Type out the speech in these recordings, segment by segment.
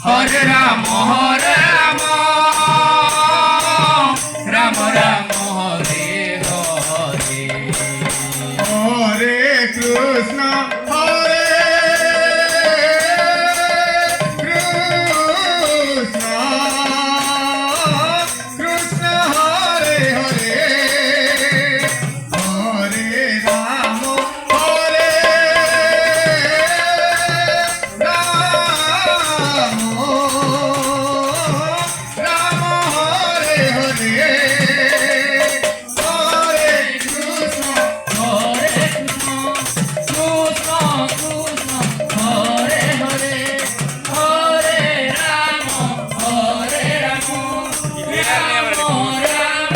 হরে রাম রাম রাম হরে হরে হরে কৃষ্ণ হরে কৃষ্ণ কৃষ্ণ হরে হরে হরে রাম রাম হরে হরে হরে কৃষ্ণ হরে কৃষ্ণ কৃষ্ণ কৃষ্ণ হরে হরে হরে রাম হরে রাম রাম রাম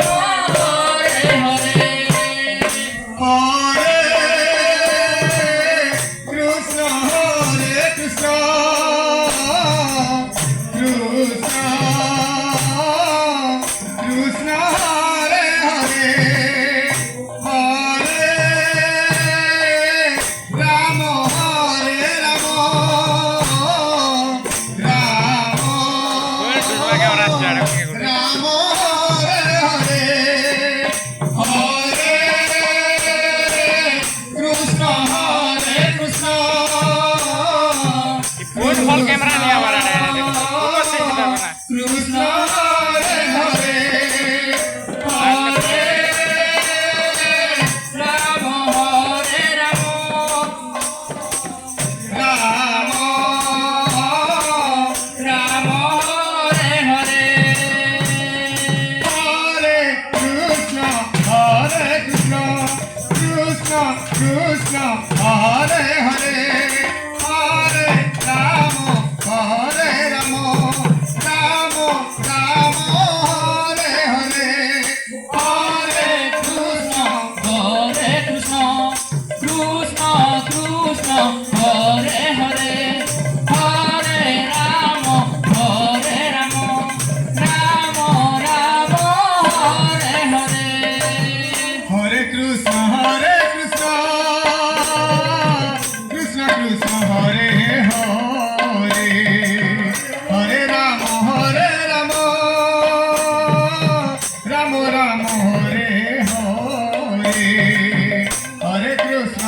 হরে হরে হরে কৃষ্ণ কৃষ্ণ কৃষ্ণ হরে হরে হরে রাম রাম রাম হরে হরে হরে কৃষ্ণ কৃষ্ণ ফুল camera নিয়ে আবার কৃষ্ণ হরে হরে হরে রাম হরে রাম রাম রাম হরে হরে হরে কৃষ্ণ কৃষ্ণ কৃষ্ণ হরে হরে হরে রাম রাম রাম হরে হরে হরে কৃষ্ণ হরে কৃষ্ণ কৃষ্ণ কৃষ্ণ হরে হরে হরে রাম রাম রাম হরে হরে হরে কৃষ্ণ কৃষ্ণ কৃষ্ণ হরে হরে হরে রাম রাম রাম হরে হরে হরে কৃষ্ণ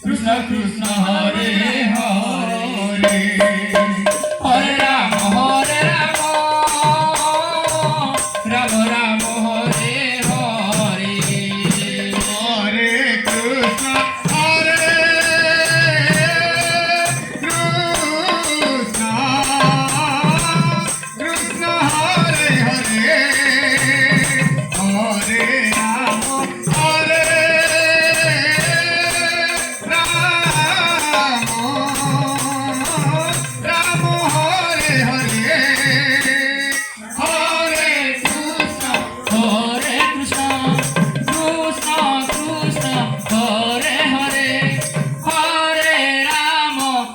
কৃষ্ণ কৃষ্ণ হরে হরে হরে রাম রাম রাম হরে হরে হরে কৃষ্ণ কৃষ্ণ কৃষ্ণ হরে হরে হরে রাম রাম হরে হরে হরে কৃষ্ণ হরে কৃষ্ণ কৃষ্ণ কৃষ্ণ হরে হরে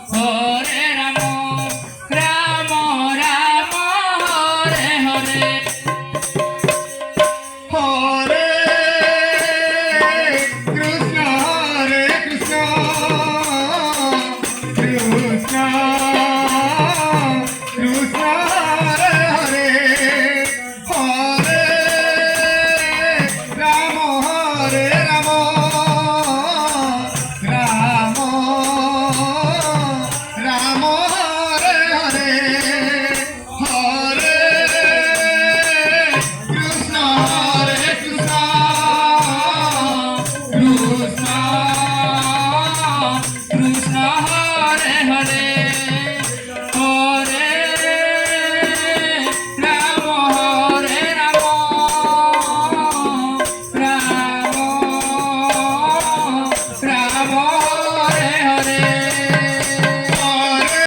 হরে রাম রাম রাম হরে হরে হরে কৃষ্ণ কৃষ্ণ কৃষ্ণ হরে হরে হরে রাম রাম রাম হরে হরে হরে কৃষ্ণ কৃষ্ণ কৃষ্ণ কৃষ্ণ হরে হরে